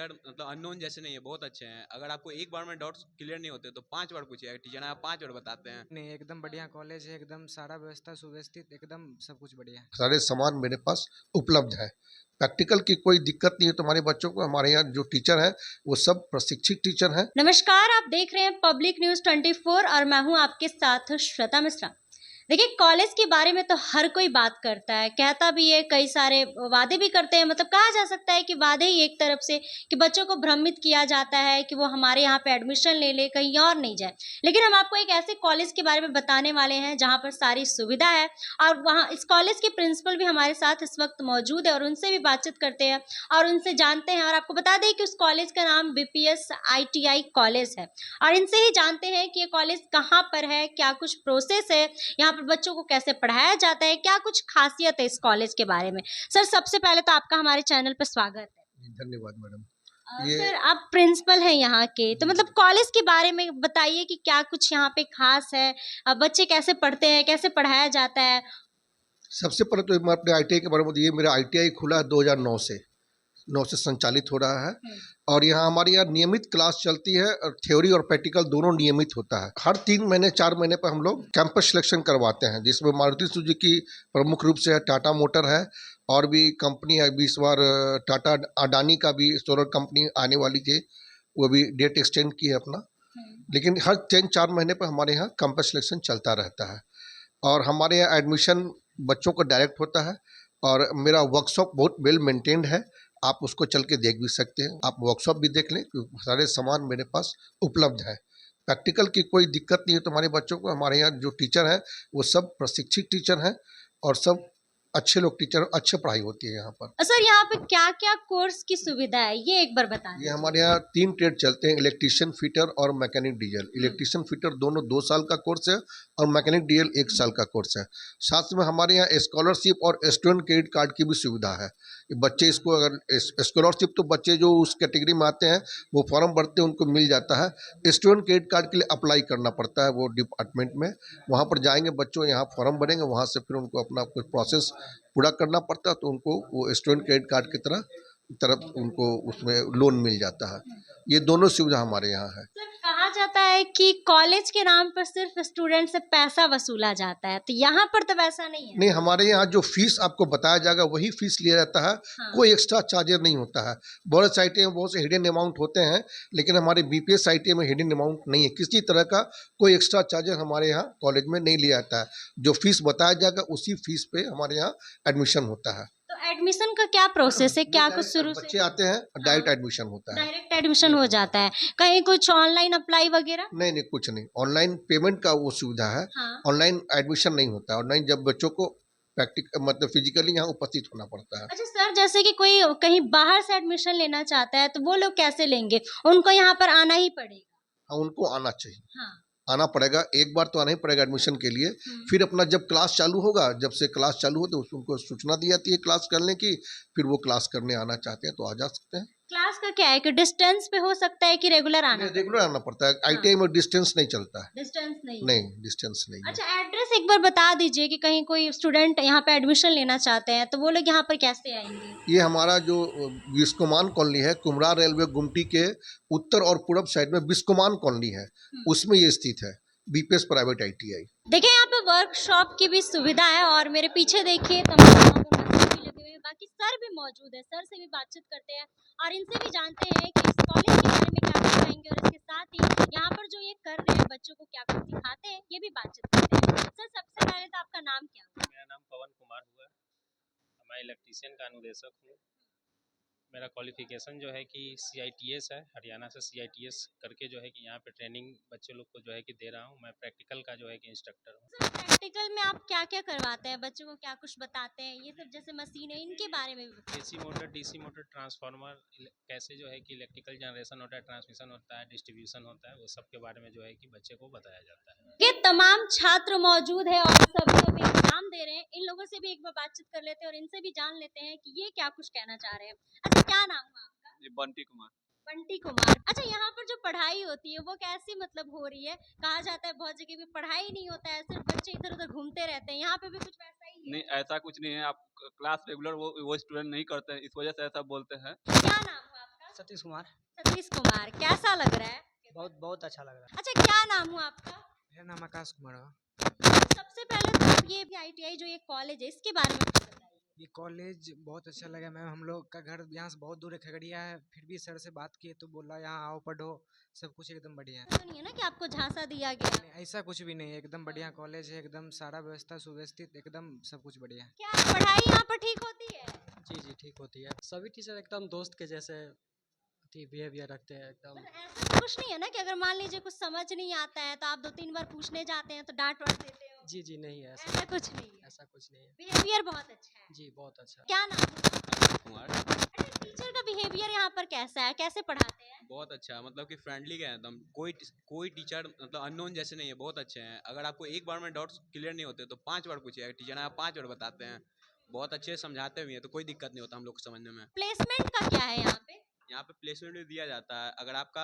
Teacher मतलब unknown जैसे नहीं है, बहुत अच्छे हैं। अगर आपको एक बार में डाउट्स क्लियर नहीं होते तो 5 बार पूछिएगा, टीचर आप 5 बार बताते हैं। नहीं, एकदम बढ़िया कॉलेज है, एकदम सारा व्यवस्था सुव्यवस्थित, एकदम सब कुछ बढ़िया है। सारे सामान मेरे पास उपलब्ध है। प्रैक्टिकल की कोई दिक्कत नहीं है तुम्हारे बच्चों को। हमारे यहाँ जो टीचर है वो सब प्रशिक्षित टीचर हैं। नमस्कार, आप देख रहे हैं पब्लिक न्यूज 24 और मैं हूं आपके साथ श्वेता मिश्रा। देखिए, कॉलेज के बारे में तो हर कोई बात करता है, कहता भी है, कई सारे वादे भी करते हैं। मतलब कहा जा सकता है कि वादे ही एक तरफ से कि बच्चों को भ्रमित किया जाता है कि वो हमारे यहाँ पे एडमिशन ले ले, कहीं और नहीं जाए। लेकिन हम आपको एक ऐसे कॉलेज के बारे में बताने वाले हैं जहाँ पर सारी सुविधा है और वहाँ इस कॉलेज के प्रिंसिपल भी हमारे साथ इस वक्त मौजूद है और उनसे भी बातचीत करते हैं और उनसे जानते हैं। और आपको बता दें कि उस कॉलेज का नाम BPS ITI कॉलेज है और इनसे ही जानते हैं कि ये कॉलेज कहाँ पर है, क्या कुछ प्रोसेस है, यहाँ पर बच्चों को कैसे पढ़ाया जाता है, क्या कुछ खासियत है इस कॉलेज के बारे में। सर, सबसे पहले तो आपका हमारे चैनल पर स्वागत है। धन्यवाद मैडम। सर, आप प्रिंसिपल हैं यहाँ के, तो मतलब कॉलेज के बारे में बताइए कि क्या कुछ यहाँ पे खास है, बच्चे कैसे पढ़ते हैं, कैसे पढ़ाया जाता है। सबसे पहले तो मैं अपने ITI के बारे में बताइए। मेरा ITI खुला 2009 से संचालित हो रहा है और यहाँ हमारे यहाँ नियमित क्लास चलती है और थ्योरी और प्रैक्टिकल दोनों नियमित होता है। हर 3 महीने 4 महीने पर हम लोग कैंपस सिलेक्शन करवाते हैं, जिसमें मारुति सुजुकी प्रमुख रूप से है, टाटा मोटर है और भी कंपनी है। 20 बार टाटा अडानी का भी सोलर कंपनी आने वाली थी, वो भी डेट एक्सटेंड की है अपना। लेकिन हर 3-4 महीने पर हमारे यहाँ कैंपस सिलेक्शन चलता रहता है और हमारे यहाँ एडमिशन बच्चों को डायरेक्ट होता है और मेरा वर्कशॉप बहुत वेल मेंटेन्ड है। आप उसको चल के देख भी सकते हैं, आप वर्कशॉप भी देख लें, क्योंकि सारे सामान मेरे पास उपलब्ध है। प्रैक्टिकल की कोई दिक्कत नहीं है तुम्हारे बच्चों को। हमारे यहाँ जो टीचर हैं वो सब प्रशिक्षित टीचर हैं और सब अच्छे लोग टीचर, अच्छी पढ़ाई होती है यहाँ पर। सर, यहाँ पे क्या क्या कोर्स की सुविधा है, ये एक बार बता ये दीजिए। हमारे यहाँ 3 ट्रेड चलते हैं, इलेक्ट्रीशियन, फिटर और मैकेनिक डीजल। इलेक्ट्रीशियन फिटर दोनों 2 साल का कोर्स है और मैकेनिक डीजल 1 साल का कोर्स है। साथ में हमारे यहाँ स्कॉलरशिप और स्टूडेंट क्रेडिट कार्ड की भी सुविधा है। बच्चे इसको अगर स्कॉलरशिप तो बच्चे जो उस कैटेगरी में आते हैं वो फॉर्म भरते हैं, उनको मिल जाता है। स्टूडेंट क्रेडिट कार्ड के लिए अप्लाई करना पड़ता है, वो डिपार्टमेंट में वहाँ पर जाएंगे बच्चों, यहाँ फॉर्म भरेंगे, वहाँ से फिर उनको अपना कुछ प्रोसेस पूरा करना पड़ता है, तो उनको वो स्टूडेंट क्रेडिट कार्ड की तरफ उनको उसमें लोन मिल जाता है। ये दोनों सुविधा हमारे यहाँ है। सर, कहा जाता है कि कॉलेज के नाम पर सिर्फ स्टूडेंट से पैसा वसूला जाता है, तो यहाँ पर तो वैसा नहीं है। नहीं, हमारे यहाँ जो फीस आपको बताया जाएगा वही फीस लिया जाता है। हाँ। कोई एक्स्ट्रा चार्जर नहीं होता है। बहुत से ITI में बहुत से हिडन अमाउंट होते हैं, लेकिन हमारे BPS ITI में हिडन अमाउंट नहीं है। किसी तरह का कोई एक्स्ट्रा चार्जर हमारे यहाँ कॉलेज में नहीं लिया जाता है। जो फीस बताया जाएगा उसी फीस पे हमारे यहाँ एडमिशन होता है। तो एडमिशन का क्या प्रोसेस है, क्या कुछ शुरू से? बच्चे आते हैं, डायरेक्ट एडमिशन होता है। डायरेक्ट एडमिशन हो जाता है, कहीं कुछ ऑनलाइन अप्लाई वगैरह? नहीं, कुछ नहीं। ऑनलाइन पेमेंट का वो सुविधा है। हाँ। ऑनलाइन एडमिशन नहीं होता है। ऑनलाइन जब बच्चों को मतलब फिजिकली यहाँ उपस्थित होना पड़ता है। अच्छा सर, जैसे कि कोई कहीं बाहर से एडमिशन लेना चाहता है तो वो लोग कैसे लेंगे? उनको यहाँ पर आना ही पड़ेगा? हाँ, उनको आना चाहिए। हाँ। आना पड़ेगा, एक बार तो आना ही पड़ेगा एडमिशन के लिए। फिर अपना जब क्लास चालू होगा, जब से क्लास चालू हो तो उनको सूचना दी जाती है क्लास करने की, फिर वो क्लास करने आना चाहते हैं तो आ जा सकते हैं। क्लास का क्या है कि डिस्टेंस पे हो सकता है कि रेगुलर आना? रेगुलर आना पड़ता है। ITI में डिस्टेंस नहीं चलता है। डिस्टेंस नहीं? नहीं, डिस्टेंस नहीं है। अच्छा, एड्रेस एक बार बता दीजिए कि कहीं कोई स्टूडेंट यहाँ पे एडमिशन लेना चाहते हैं तो वो लोग यहाँ पर कैसे आएंगे? ये हमारा जो बिस्कोमान कॉलोनी है, कुमरा रेलवे गुमटी के उत्तर और पूर्व साइड में बिस्कोमान कॉलोनी है, उसमें ये स्थित है BPS प्राइवेट ITI। देखिए, यहाँ पे वर्कशॉप की भी सुविधा है और मेरे पीछे देखिए तमाम यहाँ पर मशीन भी लगे हुए हैं। बाकी सर भी मौजूद है, सर से भी बातचीत करते हैं और इनसे भी जानते हैं कि इस कॉलेज के बारे में क्या बताएंगे और इसके साथ ही यहाँ पर जो ये कर रहे हैं बच्चों को क्या कुछ सिखाते हैं, ये भी बातचीत करते हैं। सर, सबसे पहले तो आपका नाम क्या हुआ? मेरा नाम पवन कुमार हुआ। मैं इलेक्ट्रीशियन का अनुदेशक हूँ। मेरा क्वालिफिकेशन जो है कि CITS है, हरियाणा से CITS करके जो है कि यहाँ पे ट्रेनिंग बच्चे लोग को जो है कि दे रहा हूँ। मैं प्रैक्टिकल का जो है कि इंस्ट्रक्टर हूँ। सर, प्रैक्टिकल में आप क्या क्या करवाते हैं, बच्चों को क्या कुछ बताते हैं? ये सब जैसे मशीन है, इनके बारे में भी बताइए। AC motor, DC motor, transformer, कैसे जो है कि इलेक्ट्रिकल जनरेशन होता है, ट्रांसमिशन होता है, डिस्ट्रीब्यूशन होता है, वो सब के बारे में जो है कि बच्चे को बताया जाता है। ये तमाम छात्र मौजूद है और सभी लोग एग्जाम दे रहे हैं। इन लोगों से भी एक बार बातचीत कर लेते हैं और इनसे भी जान लेते हैं कि ये क्या कुछ कहना चाह रहे हैं। अच्छा, क्या नाम हुआ आपका? जी, बंटी कुमार। बंटी कुमार। अच्छा, यहाँ पर जो पढ़ाई होती है वो कैसी मतलब हो रही है? कहा जाता है बहुत जगह पे पढ़ाई नहीं होता है, सिर्फ बच्चे इधर उधर घूमते रहते हैं, यहाँ पे भी कुछ वैसा ही है? नहीं, ऐसा कुछ नहीं है। आप क्लास रेगुलर वो स्टूडेंट नहीं करते हैं, इस वजह से ऐसा बोलते हैं। क्या नाम हुआ आपका? सतीश कुमार। सतीश कुमार, कैसा लग रहा है? बहुत बहुत अच्छा लग रहा है। अच्छा, क्या नाम हुआ आपका? मेरा नाम आकाश कुमार है। सबसे पहले तो आप ये ITI जो ये कॉलेज है इसके बारे में कुछ बताइए। ये कॉलेज बहुत अच्छा लगा मैम। हम लोग का घर यहाँ से बहुत दूर है, खगड़िया है, फिर भी सर से बात किए तो बोला यहाँ आओ पढ़ो, सब कुछ एकदम बढ़िया है। ऐसा नहीं है ना कि आपको झांसा दिया गया है? नहीं, ऐसा कुछ भी नहीं है, एकदम बढ़िया कॉलेज है, एकदम सारा व्यवस्था सुव्यवस्थित, एकदम सब कुछ बढ़िया है। क्या पढ़ाई यहाँ पर ठीक होती है? जी जी ठीक होती है। सभी टीचर एकदम दोस्त के जैसे बिहेवियर रखते हैं एकदम। ऐसा तो कुछ नहीं है ना कि अगर मान लीजिए कुछ समझ नहीं आता है तो आप 2-3 बार पूछने जाते हैं तो डांट वाट देते हो? जी जी नहीं है ऐसा। ऐसा कुछ नहीं है, ऐसा कुछ नहीं है। बिहेवियर बहुत अच्छा है। जी बहुत अच्छा। क्या नाम है? कुमार। अच्छा, टीचर का बिहेवियर यहाँ पर कैसा है, कैसे पढ़ाते हैं? बहुत अच्छा, मतलब कि फ्रेंडली है एकदम। कोई टीचर मतलब अननोन जैसे नहीं है, बहुत अच्छे हैं। अगर आपको एक बार में डाउट्स क्लियर नहीं होते तो 5 बार पूछिए, टीचर आप 5 बार बताते हैं। बहुत अच्छे से समझाते भी हैं, तो कोई दिक्कत नहीं होता हम लोग को समझने में। प्लेसमेंट का क्या है यहाँ पे? यहाँ पे प्लेसमेंट भी दिया जाता है। अगर आपका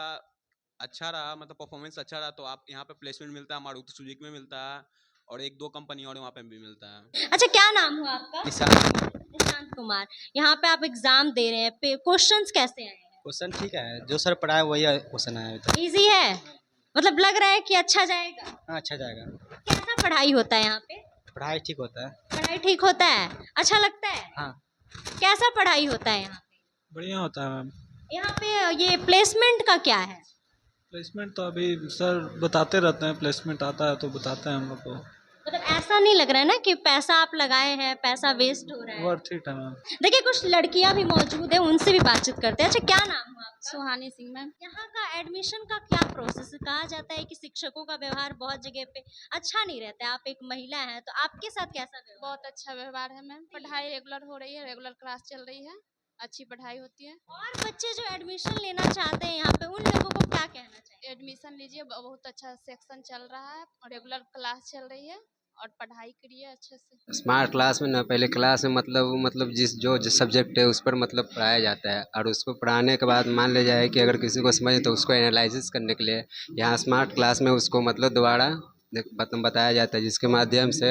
अच्छा रहा, मतलब परफॉर्मेंस अच्छा रहा, तो आप यहाँ पे प्लेसमेंट मिलता है। मारुति सुजुकी में मिलता है और 1-2 कंपनी और वहाँ पे भी मिलता है। अच्छा, क्या नाम हुआ आपका? निशांत कुमार। यहाँ पे आप एग्जाम दे रहे हैं, क्वेश्चंस कैसे आए हैं? क्वेश्चन ठीक है, जो सर पढ़ाए वही क्वेश्चन आया अभी तक। इजी है, मतलब लग रहा है कि अच्छा जाएगा? हाँ अच्छा जाएगा। कैसा पढ़ाई होता है यहाँ पे? पढ़ाई ठीक होता है। पढ़ाई ठीक होता है, अच्छा लगता है? हाँ कैसा पढ़ाई होता है यहाँ पे? बढ़िया होता है मैम। यहाँ पे ये प्लेसमेंट का क्या है? प्लेसमेंट तो अभी सर बताते रहते हैं, प्लेसमेंट आता है तो बताते हैं हम लोग को। मतलब ऐसा नहीं लग रहा है ना कि पैसा आप लगाए हैं, पैसा वेस्ट हो रहा है? वर्थ इट है मैम। देखिए, कुछ लड़कियां भी मौजूद है, उनसे भी बातचीत करते हैं। अच्छा, क्या नाम हुआ आपका? सुहानी सिंह मैम। यहाँ का एडमिशन का क्या प्रोसेस है? कहा जाता है कि शिक्षकों का व्यवहार बहुत जगह पे अच्छा नहीं रहता है। आप एक महिला हैं तो आपके साथ कैसा व्यवहार? बहुत अच्छा व्यवहार है मैम। पढ़ाई रेगुलर हो रही है, रेगुलर क्लास चल रही है, अच्छी पढ़ाई होती है। और बच्चे जो एडमिशन लेना चाहते हैं यहाँ पे, उन लोगों को क्या कहना चाहिए? एडमिशन लीजिए, बहुत अच्छा सेक्शन चल रहा है और रेगुलर क्लास चल रही है और पढ़ाई करिए अच्छे से। स्मार्ट क्लास में ना, पहले क्लास में मतलब जिस सब्जेक्ट है उस पर मतलब पढ़ाया जाता है, और उसको पढ़ाने के बाद मान लिया जाए कि अगर किसी को समझ तो उसको एनालिसिस करने के लिए यहाँ स्मार्ट क्लास में उसको मतलब दोबारा बताया जाता है, जिसके माध्यम से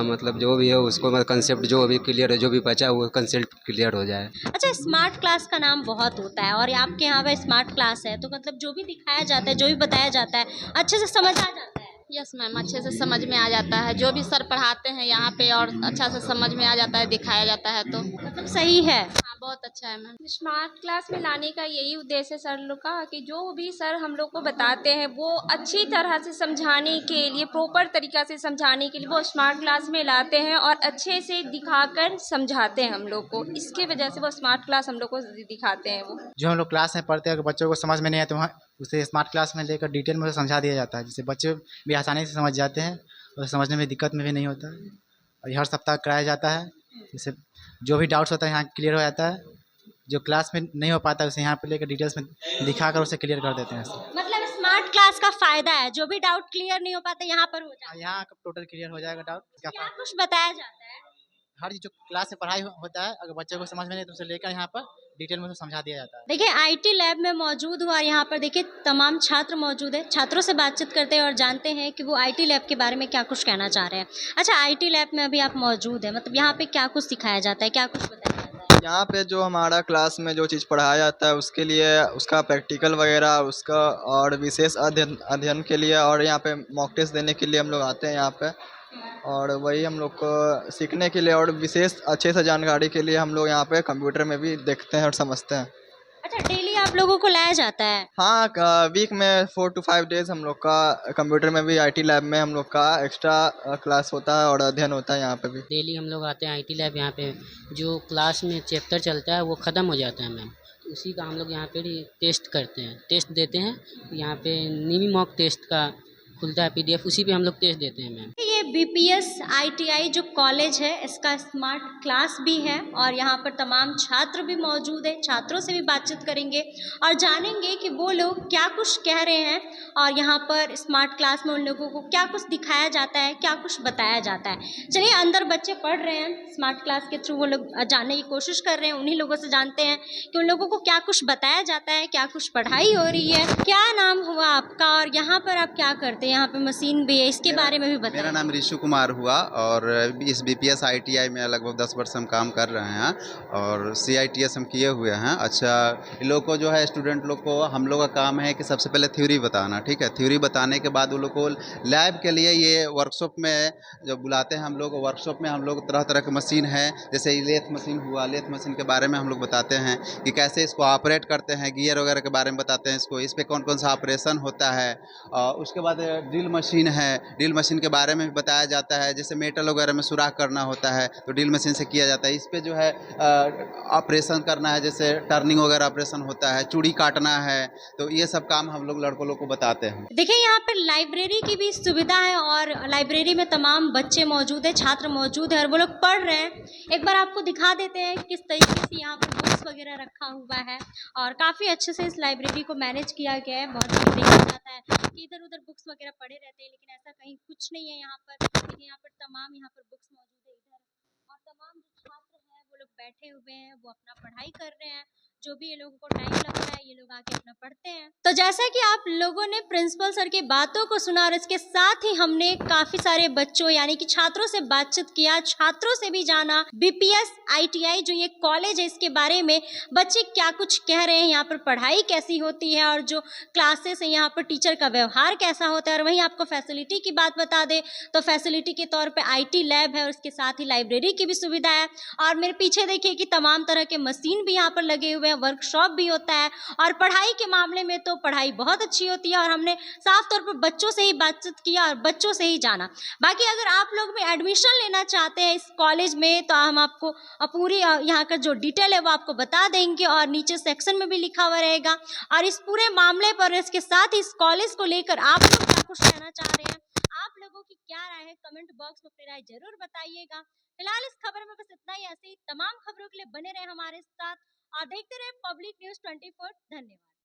मतलब जो भी है उसको मतलब कंसेप्ट जो भी क्लियर है, जो भी बचा वो कंसेप्ट क्लियर हो जाए। अच्छा, स्मार्ट क्लास का नाम बहुत होता है और आपके यहाँ पे स्मार्ट क्लास है तो मतलब जो भी दिखाया जाता है, जो भी बताया जाता है, अच्छे से समझ आ जाता है? यस मैम, अच्छे से समझ में आ जाता है। जो भी सर पढ़ाते हैं यहाँ पे और अच्छा से समझ में आ जाता है, दिखाया जाता है तो मतलब सही है। हाँ बहुत अच्छा है मैम। स्मार्ट क्लास में लाने का यही उद्देश्य है सर लोग का कि जो भी सर हम लोग को बताते हैं वो अच्छी तरह से समझाने के लिए, प्रॉपर तरीक़ा से समझाने के लिए वो स्मार्ट क्लास में लाते हैं और अच्छे से दिखाकर समझाते हैं हम लोग को। इसके वजह से वो स्मार्ट क्लास हम लोग को दिखाते हैं। वो जो हम लोग क्लास में पढ़ते हैं, अगर बच्चों को समझ में नहीं आए तो वहाँ उसे स्मार्ट क्लास में लेकर डिटेल में समझा दिया जाता है, जिससे बच्चे भी आसानी से समझ जाते हैं और समझने में दिक्कत में भी नहीं होता है। और ये हर सप्ताह कराया जाता है, जिससे जो भी डाउट्स होता है यहाँ क्लियर हो जाता है। जो क्लास में नहीं हो पाता है उसे यहाँ पे लेकर डिटेल्स में दिखाकर उसे क्लियर कर देते हैं। मतलब स्मार्ट क्लास का फायदा है, जो भी डाउट क्लियर नहीं हो पाता यहाँ पर हो जाता है। यहाँ टोटल क्लियर हो जाएगा डाउट। क्या कुछ बताया जाता है? हर जो क्लास में पढ़ाई होता है, अगर बच्चे को समझ में नहीं तो उसे लेकर यहाँ पर डिटेल में समझा दिया जाता है। देखिए, IT लैब में मौजूद हुआ, यहाँ पर देखिए तमाम छात्र मौजूद है। छात्रों से बातचीत करते हैं और जानते हैं कि वो IT लैब के बारे में क्या कुछ कहना चाह रहे हैं। अच्छा, IT लैब में अभी आप मौजूद है, मतलब यहाँ पे क्या कुछ सिखाया जाता है, क्या कुछ बताया जाता है? यहाँ पे जो हमारा क्लास में जो चीज़ पढ़ाया जाता है उसके लिए उसका प्रैक्टिकल वगैरह उसका और विशेष अध्ययन के लिए और यहाँ पे मॉक टेस्ट देने के लिए हम लोग आते हैं यहाँ पे, और वही हम लोग को सीखने के लिए और विशेष अच्छे से जानकारी के लिए हम लोग यहाँ पे कंप्यूटर में भी देखते हैं और समझते हैं। अच्छा, डेली आप लोगों को लाया जाता है? हाँ, वीक में 4 to 5 डेज हम लोग का कंप्यूटर में भी IT लैब में हम लोग का एक्स्ट्रा क्लास होता है और अध्ययन होता है यहाँ पे भी। डेली हम लोग आते हैं IT लैब। यहाँ पे जो क्लास में चैप्टर चलता है वो ख़त्म हो जाता है मैम, उसी का हम लोग यहाँ पे टेस्ट करते हैं, टेस्ट देते हैं। यहाँ पे मिनी मॉक टेस्ट का खुलता है PDF, उसी पे हम लोग टेस्ट देते हैं मैम। ये BPS ITI जो कॉलेज है इसका स्मार्ट क्लास भी है और यहाँ पर तमाम छात्र भी मौजूद है। छात्रों से भी बातचीत करेंगे और जानेंगे कि वो लोग क्या कुछ कह रहे हैं और यहाँ पर स्मार्ट क्लास में उन लोगों को क्या कुछ दिखाया जाता है, क्या कुछ बताया जाता है। चलिए, अंदर बच्चे पढ़ रहे हैं, स्मार्ट क्लास के थ्रू वो लोग जानने की कोशिश कर रहे हैं। उन्हीं लोगों से जानते हैं कि उन लोगों को क्या कुछ बताया जाता है, क्या कुछ पढ़ाई हो रही है। क्या नाम हुआ आपका और यहाँ पर आप क्या करते हैं? यहाँ पे मशीन भी है, इसके बारे में भी मेरा बताइए। नाम ऋषु कुमार हुआ और इस BPS ITI में लगभग 10 वर्ष हम काम कर रहे हैं और CITS हम किए हुए हैं। अच्छा, इन लोग को जो है स्टूडेंट लोग को हम लोग का काम है कि सबसे पहले थ्योरी बताना, ठीक है। थ्योरी बताने के बाद वो लोग को लैब के लिए ये वर्कशॉप में जब बुलाते हैं हम लोग, वर्कशॉप में हम लोग तरह तरह के मशीन है, जैसे लेथ मशीन हुआ, लेथ मशीन के बारे में हम लोग बताते हैं कि कैसे इसको ऑपरेट करते हैं, गियर वगैरह के बारे में बताते हैं इसको, इस पर कौन कौन सा ऑपरेशन होता है। उसके बाद ड्रिल मशीन है, ड्रिल मशीन के बारे में भी बताया जाता है, जैसे मेटल वगैरह में सुराख करना होता है तो ड्रिल मशीन से किया जाता है। इस पे जो है ऑपरेशन करना है, जैसे टर्निंग वगैरह ऑपरेशन होता है, चूड़ी काटना है, तो ये सब काम हम लोग लड़कों लोग को बताते हैं। देखिए यहाँ पर लाइब्रेरी की भी सुविधा है और लाइब्रेरी में तमाम बच्चे मौजूद है, छात्र मौजूद है और वो लोग पढ़ रहे हैं। एक बार आपको दिखा देते हैं किस तरीके से यहाँ पर बुक्स वगैरह रखा हुआ है और काफ़ी अच्छे से इस लाइब्रेरी को मैनेज किया गया है। बहुत बार देखा जाता है कि इधर उधर बुक्स वगैरह पड़े रहते हैं, लेकिन ऐसा कहीं कुछ नहीं है यहाँ पर। देखिए यहाँ पर तमाम यहाँ पर बुक्स मौजूद है इधर, और तमाम जो छात्र हैं वो लोग बैठे हुए हैं, वो अपना पढ़ाई कर रहे हैं। जो भी ये लोगों को टाइम लगता है ये लोग आके अपना पढ़ते हैं। तो जैसा कि आप लोगों ने प्रिंसिपल सर की बातों को सुना और इसके साथ ही हमने काफी सारे बच्चों यानी कि छात्रों से बातचीत किया, छात्रों से भी जाना BPS ITI जो ये कॉलेज है इसके बारे में, बच्चे क्या कुछ कह रहे हैं, यहाँ पर पढ़ाई कैसी होती है और जो क्लासेस है यहाँ पर टीचर का व्यवहार कैसा होता है। और वहीं आपको फैसिलिटी की बात बता दे तो फैसिलिटी के तौर पे IT लैब है और इसके साथ ही लाइब्रेरी की भी सुविधा है। और मेरे पीछे देखिए कि तमाम तरह के मशीन भी यहाँ पर लगे हुए हैं, वर्कशॉप भी होता है और पढ़ाई के मामले में तो पढ़ाई बहुत अच्छी होती है। और हमने साफ तौर पर बच्चों से ही बातचीत किया और बच्चों से ही जाना। बाकी अगर आप लोग भी एडमिशन लेना चाहते हैं इस कॉलेज में तो हम आपको पूरी यहाँ का जो डिटेल है वो आपको बता देंगे और नीचे सेक्शन में भी लिखा हुआ रहेगा। और इस पूरे मामले पर इसके साथ ही इस कॉलेज को लेकर आप लोग क्या कुछ कहना चाह रहे हैं, आप लोगों की क्या राय है, कमेंट बॉक्स में अपनी राय जरूर बताइएगा। फिलहाल इस खबर में बस इतना ही। ऐसे ही तमाम खबरों के लिए बने रहे हमारे साथ और देखते रहे पब्लिक न्यूज़ 24। धन्यवाद।